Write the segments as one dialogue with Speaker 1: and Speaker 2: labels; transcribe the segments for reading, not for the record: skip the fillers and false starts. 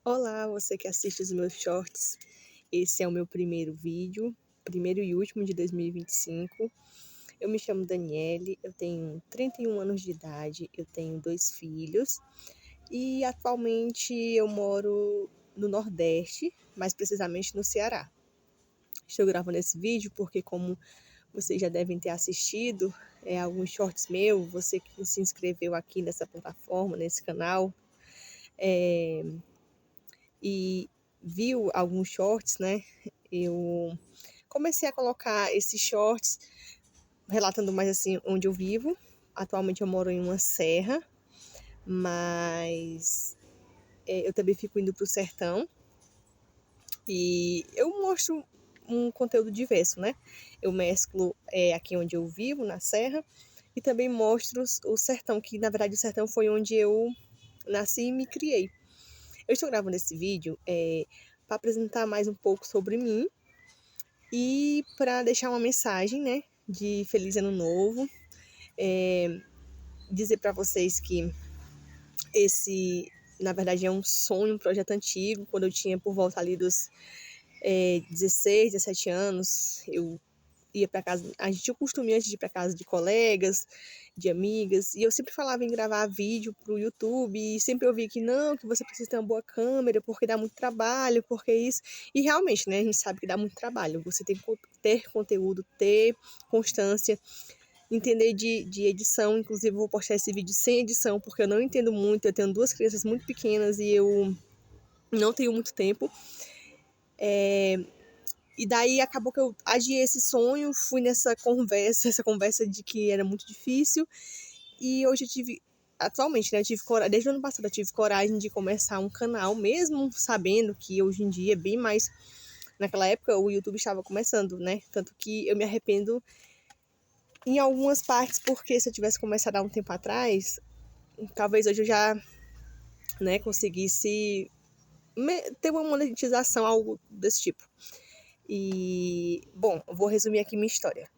Speaker 1: Olá, você que assiste os meus shorts. Esse é o meu primeiro vídeo, primeiro e último de 2025. Eu me chamo Daniele, eu tenho 31 anos de idade, eu tenho 2 filhos e atualmente eu moro no Nordeste, mais precisamente no Ceará. Estou gravando esse vídeo porque, como vocês já devem ter assistido alguns shorts meus, você que se inscreveu aqui nessa plataforma, nesse canal, e viu alguns shorts, né? Eu comecei a colocar esses shorts relatando mais assim onde eu vivo. Atualmente eu moro em uma serra, mas eu também fico indo para o sertão e eu mostro um conteúdo diverso, né? Eu mesclo aqui onde eu vivo, na serra, e também mostro o sertão, que na verdade o sertão foi onde eu nasci e me criei. Eu estou gravando esse vídeo para apresentar mais um pouco sobre mim e para deixar uma mensagem, né, de Feliz Ano Novo. Dizer para vocês que esse, na verdade, é um sonho, um projeto antigo. Quando eu tinha por volta ali dos 16, 17 anos, eu ia para casa, a gente tinha o costume antes de ir para casa de colegas, de amigas, e eu sempre falava em gravar vídeo pro YouTube, e sempre ouvi que não, que você precisa ter uma boa câmera, porque dá muito trabalho, porque isso, e realmente, né, a gente sabe que dá muito trabalho, você tem que ter conteúdo, ter constância, entender de edição. Inclusive eu vou postar esse vídeo sem edição, porque eu não entendo muito, eu tenho 2 crianças muito pequenas e eu não tenho muito tempo. E daí acabou que eu adiei esse sonho, fui nessa conversa de que era muito difícil. E hoje atualmente, né, desde o ano passado eu tive coragem de começar um canal, mesmo sabendo que hoje em dia é bem mais. Naquela época o YouTube estava começando, né? Tanto que eu me arrependo em algumas partes, porque se eu tivesse começado há um tempo atrás, talvez hoje eu já, né, conseguisse ter uma monetização, algo desse tipo. E, bom, eu vou resumir aqui minha história.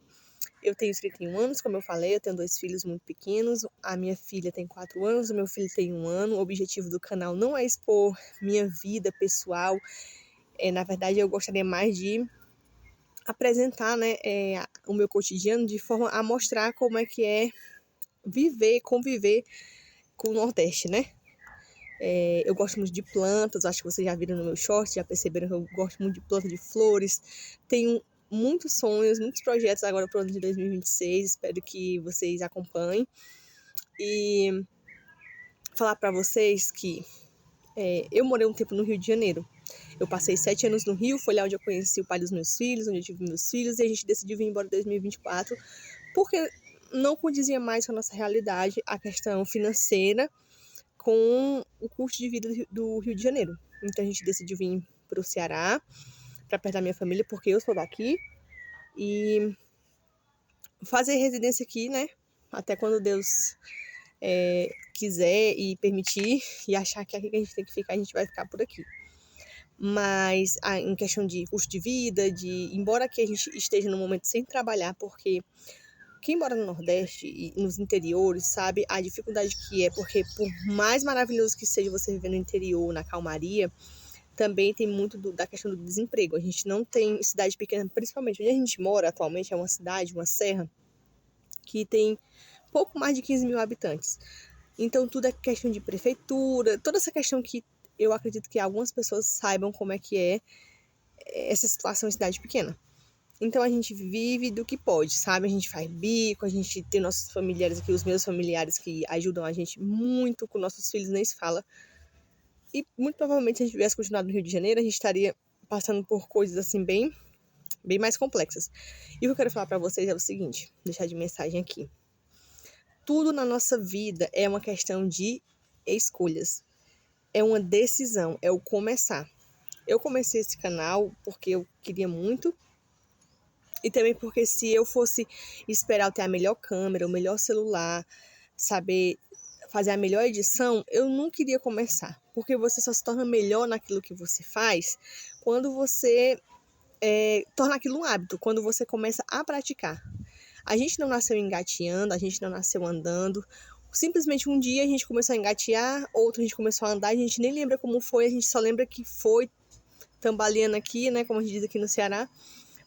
Speaker 1: Eu tenho 31 anos, como eu falei, eu tenho 2 filhos muito pequenos. A minha filha tem 4 anos, o meu filho tem 1 ano. O objetivo do canal não é expor minha vida pessoal. Na verdade, eu gostaria mais de apresentar, né, o meu cotidiano de forma a mostrar como é que é conviver com o Nordeste, né? Eu gosto muito de plantas, acho que vocês já viram no meu short, já perceberam que eu gosto muito de plantas, de flores. Tenho muitos sonhos, muitos projetos agora para o ano de 2026, espero que vocês acompanhem. E falar para vocês que eu morei um tempo no Rio de Janeiro. Eu passei 7 anos no Rio, foi lá onde eu conheci o pai dos meus filhos, onde eu tive meus filhos, e a gente decidiu vir embora em 2024, porque não condizia mais com a nossa realidade a questão financeira com o custo de vida do Rio de Janeiro. Então a gente decidiu vir para o Ceará, para perto da minha família, porque eu sou daqui, e fazer residência aqui, né? Até quando Deus quiser e permitir, e achar que é aqui que a gente tem que ficar, a gente vai ficar por aqui. Mas em questão de custo de vida, embora aqui a gente esteja no momento sem trabalhar, porque quem mora no Nordeste e nos interiores sabe a dificuldade que é, porque por mais maravilhoso que seja você viver no interior, na calmaria, também tem muito da questão do desemprego. A gente não tem cidade pequena, principalmente onde a gente mora atualmente, é uma cidade, uma serra, que tem pouco mais de 15 mil habitantes. Então tudo é questão de prefeitura, toda essa questão que eu acredito que algumas pessoas saibam como é que é essa situação em cidade pequena. Então a gente vive do que pode, sabe? A gente faz bico, a gente tem nossos familiares aqui, os meus familiares que ajudam a gente muito, com nossos filhos nem se fala. E muito provavelmente se a gente tivesse continuado no Rio de Janeiro, a gente estaria passando por coisas assim bem mais complexas. E o que eu quero falar para vocês é o seguinte, deixar de mensagem aqui. Tudo na nossa vida é uma questão de escolhas. É uma decisão, é o começar. Eu comecei esse canal porque eu queria muito, e também porque se eu fosse esperar eu ter a melhor câmera, o melhor celular, saber fazer a melhor edição, eu não queria começar. Porque você só se torna melhor naquilo que você faz quando você torna aquilo um hábito, quando você começa a praticar. A gente não nasceu engateando, a gente não nasceu andando. simplesmente um dia a gente começou a engatear, outro a gente começou a andar, a gente nem lembra como foi, a gente só lembra que foi tambaleando aqui, né, como a gente diz aqui no Ceará,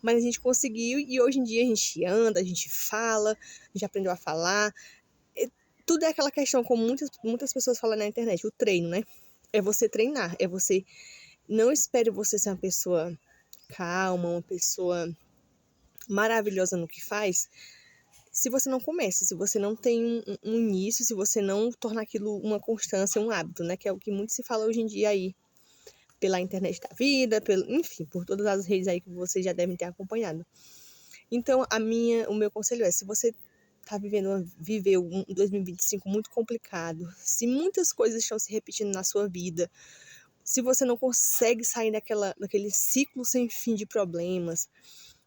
Speaker 1: mas a gente conseguiu e hoje em dia a gente anda, a gente fala, a gente aprendeu a falar. Tudo é aquela questão, como muitas pessoas falam na internet, o treino, né? É você treinar, é você... Não espere você ser uma pessoa calma, uma pessoa maravilhosa no que faz, se você não começa, se você não tem um início, se você não tornar aquilo uma constância, um hábito, né? Que é o que muito se fala hoje em dia aí, pela internet da vida, enfim, por todas as redes aí que vocês já devem ter acompanhado. Então, o meu conselho é, se você viveu um 2025 muito complicado, se muitas coisas estão se repetindo na sua vida, se você não consegue sair daquele ciclo sem fim de problemas,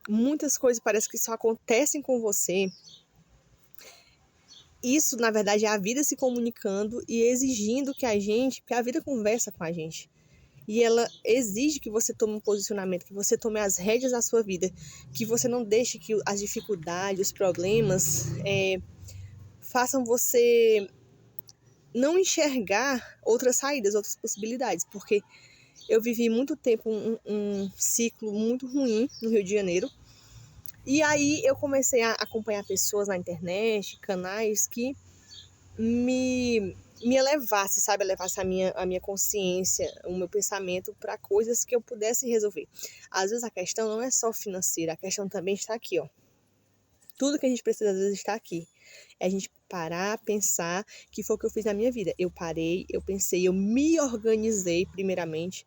Speaker 1: muitas coisas parece que só acontecem com você. Isso, na verdade, é a vida se comunicando e exigindo que a vida conversa com a gente. E ela exige que você tome um posicionamento, que você tome as rédeas da sua vida, que você não deixe que as dificuldades, os problemas façam você não enxergar outras saídas, outras possibilidades. Porque eu vivi muito tempo um ciclo muito ruim no Rio de Janeiro. E aí eu comecei a acompanhar pessoas na internet, canais que me elevasse, sabe? Elevasse a minha consciência, o meu pensamento para coisas que eu pudesse resolver. Às vezes a questão não é só financeira, a questão também está aqui, ó. Tudo que a gente precisa às vezes está aqui. É a gente parar, pensar, que foi o que eu fiz na minha vida. Eu parei, eu pensei, eu me organizei primeiramente,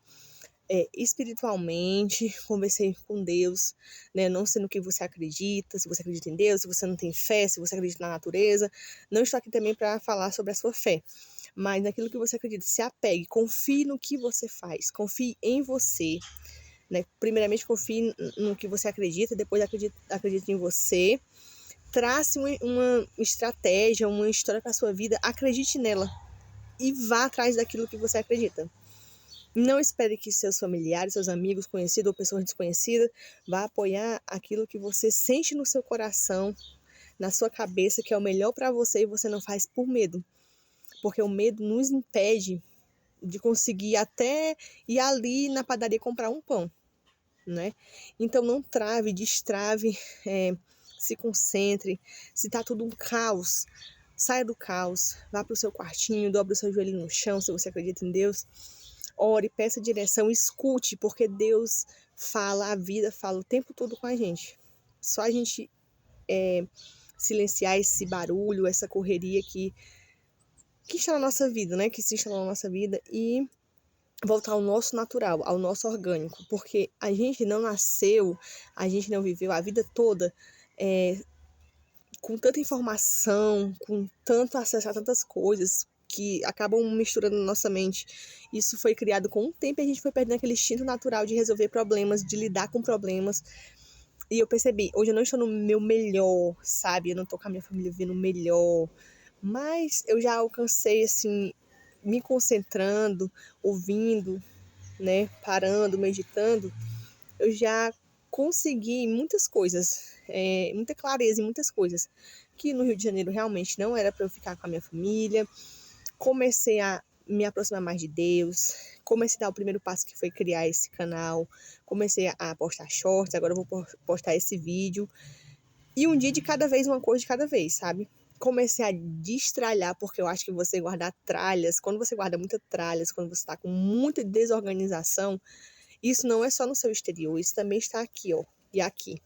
Speaker 1: espiritualmente, conversei com Deus, né? Não sei no que você acredita, se você acredita em Deus, se você não tem fé, se você acredita na natureza. Não estou aqui também para falar sobre a sua fé, mas naquilo que você acredita, se apegue, confie no que você faz, confie em você, né? Primeiramente confie no que você acredita, depois acredite em você, trace uma estratégia, uma história para a sua vida, acredite nela e vá atrás daquilo que você acredita. Não espere que seus familiares, seus amigos, conhecidos ou pessoas desconhecidas vá apoiar aquilo que você sente no seu coração, na sua cabeça, que é o melhor para você e você não faz por medo. Porque o medo nos impede de conseguir até ir ali na padaria comprar um pão, né? Então não trave, destrave, se concentre. Se tá tudo um caos, saia do caos, vá para o seu quartinho, dobre o seu joelho no chão, se você acredita em Deus. Ore, peça direção, escute, porque Deus fala, a vida fala o tempo todo com a gente. Só a gente silenciar esse barulho, essa correria que está na nossa vida, né? Que se instala na nossa vida e voltar ao nosso natural, ao nosso orgânico. Porque a gente não nasceu, a gente não viveu a vida toda com tanta informação, com tanto acesso a tantas coisas, que acabam misturando na nossa mente. Isso foi criado com o tempo e a gente foi perdendo aquele instinto natural de resolver problemas, de lidar com problemas. E eu percebi, hoje eu não estou no meu melhor, sabe? Eu não estou com a minha família vivendo melhor. Mas eu já alcancei, assim, me concentrando, ouvindo, né? Parando, meditando. Eu já consegui muitas coisas, muita clareza em muitas coisas. Que no Rio de Janeiro realmente não era para eu ficar com a minha família. Comecei a me aproximar mais de Deus, comecei a dar o primeiro passo que foi criar esse canal, comecei a postar shorts, agora eu vou postar esse vídeo, e um dia de cada vez, uma coisa de cada vez, sabe? Comecei a destralhar, porque eu acho que você guardar tralhas, quando você guarda muitas tralhas, quando você está com muita desorganização, isso não é só no seu exterior, isso também está aqui, ó, e aqui.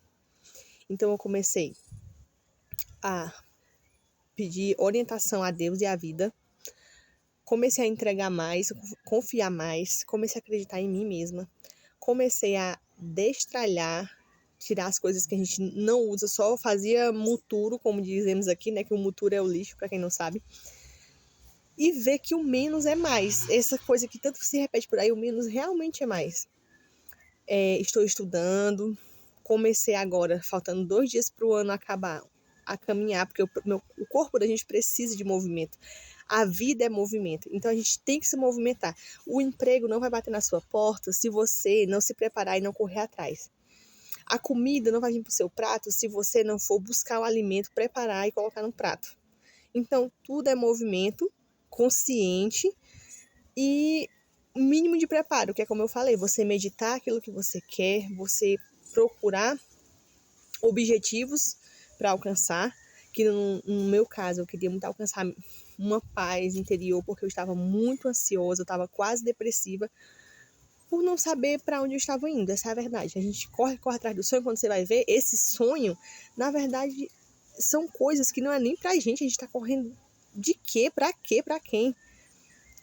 Speaker 1: Então eu comecei a pedir orientação a Deus e à vida, comecei a entregar mais, confiar mais, comecei a acreditar em mim mesma, comecei a destralhar, tirar as coisas que a gente não usa, só fazia muturo, como dizemos aqui, né, que o muturo é o lixo, para quem não sabe, e ver que o menos é mais, essa coisa que tanto se repete por aí, o menos realmente é mais. Estou estudando, comecei agora, faltando 2 dias para o ano acabar, a caminhar, porque o corpo da gente precisa de movimento. A vida é movimento, então a gente tem que se movimentar. O emprego não vai bater na sua porta se você não se preparar e não correr atrás. A comida não vai vir para o seu prato se você não for buscar o alimento, preparar e colocar no prato. Então, tudo é movimento consciente e mínimo de preparo, que é como eu falei, você meditar aquilo que você quer, você procurar objetivos para alcançar, que no meu caso eu queria muito alcançar uma paz interior, porque eu estava muito ansiosa, eu estava quase depressiva, por não saber para onde eu estava indo. Essa é a verdade. A gente corre atrás do sonho, quando você vai ver, esse sonho, na verdade, são coisas que não é nem pra gente está correndo de quê, pra quem,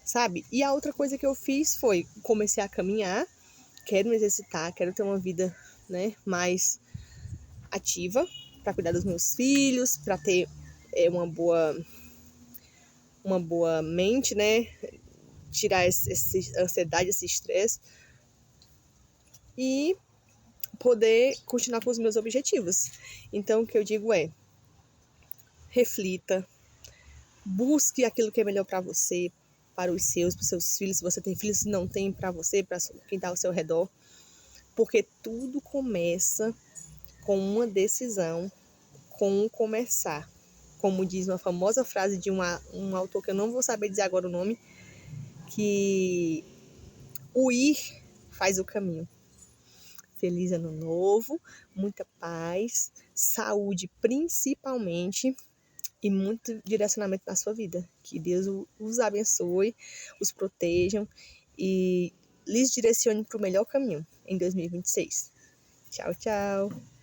Speaker 1: sabe? E a outra coisa que eu fiz foi, comecei a caminhar, quero me exercitar, quero ter uma vida, né, mais ativa, para cuidar dos meus filhos, para ter uma boa mente, né, tirar essa ansiedade, esse estresse e poder continuar com os meus objetivos. Então, o que eu digo é, reflita, busque aquilo que é melhor para você, para os seus, para os seus filhos, se você tem filhos, se não tem, para você, para quem está ao seu redor, porque tudo começa com uma decisão, com um começar. Como diz uma famosa frase de um autor que eu não vou saber dizer agora o nome, que o ir faz o caminho. Feliz ano novo, muita paz, saúde principalmente e muito direcionamento na sua vida. Que Deus os abençoe, os protejam e lhes direcione para o melhor caminho em 2026. Tchau, tchau!